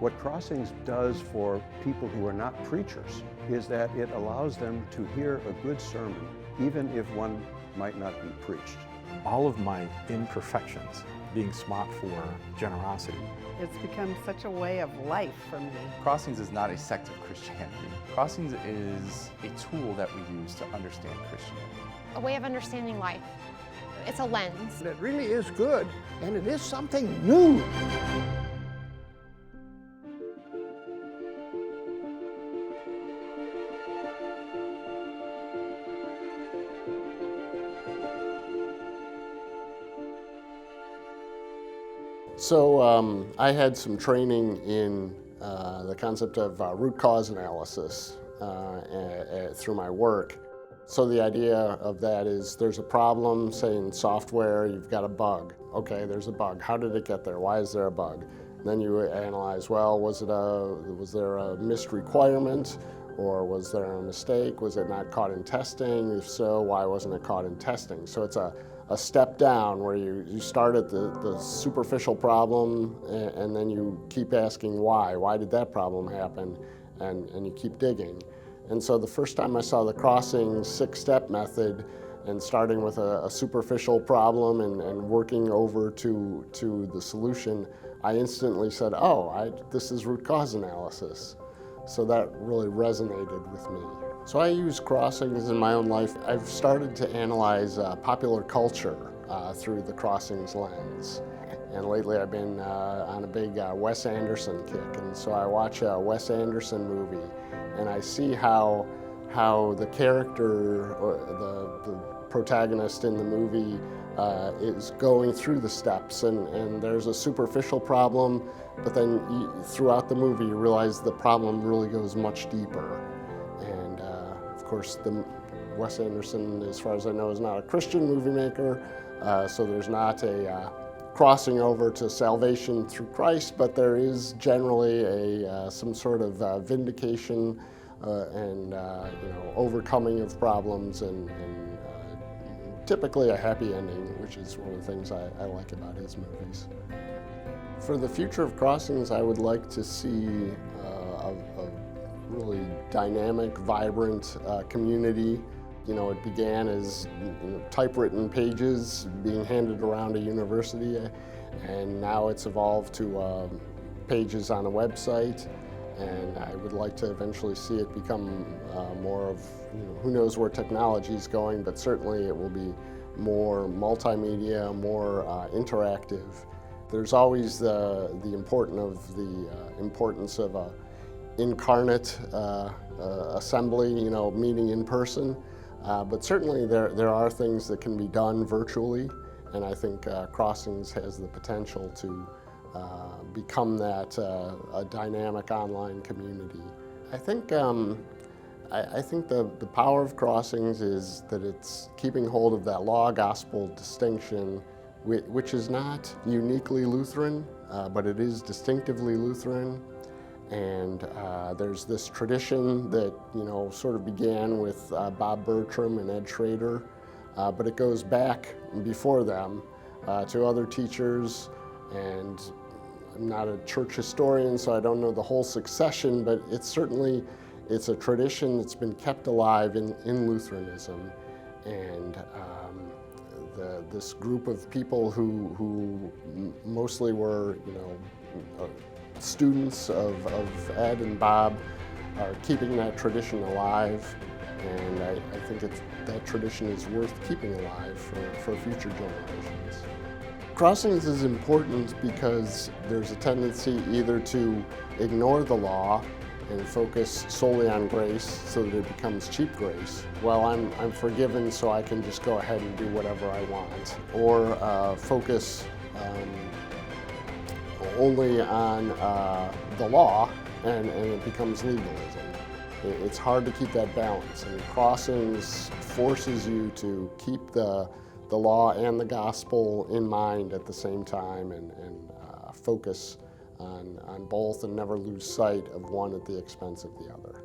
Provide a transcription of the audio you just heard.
What Crossings does for people who are not preachers is that it allows them to hear a good sermon, even if one might not be preached. All of my imperfections, being smart for generosity. It's become such a way of life for me. Crossings is not a sect of Christianity. Crossings is a tool that we use to understand Christianity. A way of understanding life. It's a lens. It really is good, and it is something new. So I had some training in the concept of root cause analysis through my work. So the idea of that is there's a problem, say in software, you've got a bug. Okay, there's a bug. How did it get there? Why is there a bug? And then you analyze, well, was there a missed requirement? Or was there a mistake? Was it not caught in testing? If so, why wasn't it caught in testing? So it's a step down where you start at the superficial problem and then you keep asking why. Why did that problem happen? And you keep digging. And so the first time I saw the Crossings 6-step method and starting with a superficial problem and working over to the solution, I instantly said, oh, this is root cause analysis. So that really resonated with me. So I use Crossings in my own life. I've started to analyze popular culture through the Crossings lens. And lately I've been on a big Wes Anderson kick. And so I watch a Wes Anderson movie and I see how the character or the protagonist in the movie is going through the steps, and there's a superficial problem, but then throughout the movie you realize the problem really goes much deeper. And of course, Wes Anderson, as far as I know, is not a Christian movie maker, so there's not a crossing over to salvation through Christ, but there is generally some sort of vindication and overcoming of problems and typically a happy ending, which is one of the things I like about his movies. For the future of Crossings, I would like to see a really dynamic, vibrant community. You know, it began as typewritten pages being handed around a university, and now it's evolved to pages on a website. And I would like to eventually see it become more of, who knows where technology is going, but certainly it will be more multimedia, more interactive. There's always the importance of a incarnate assembly, meeting in person. But certainly there are things that can be done virtually, and I think Crossings has the potential to become that a dynamic online community. I think the power of Crossings is that it's keeping hold of that law-gospel distinction, which is not uniquely Lutheran, but it is distinctively Lutheran. And there's this tradition that sort of began with Bob Bertram and Ed Schrader, but it goes back before them to other teachers. And I'm not a church historian, so I don't know the whole succession, but it's a tradition that's been kept alive in Lutheranism. And this group of people who mostly were, students of Ed and Bob are keeping that tradition alive, and I think that tradition is worth keeping alive for future generations. Crossings is important because there's a tendency either to ignore the law and focus solely on grace so that it becomes cheap grace. Well, I'm forgiven, so I can just go ahead and do whatever I want. Or focus only on the law and it becomes legalism. It's hard to keep that balance, and Crossings forces you to keep the law and the gospel in mind at the same time and focus on both and never lose sight of one at the expense of the other.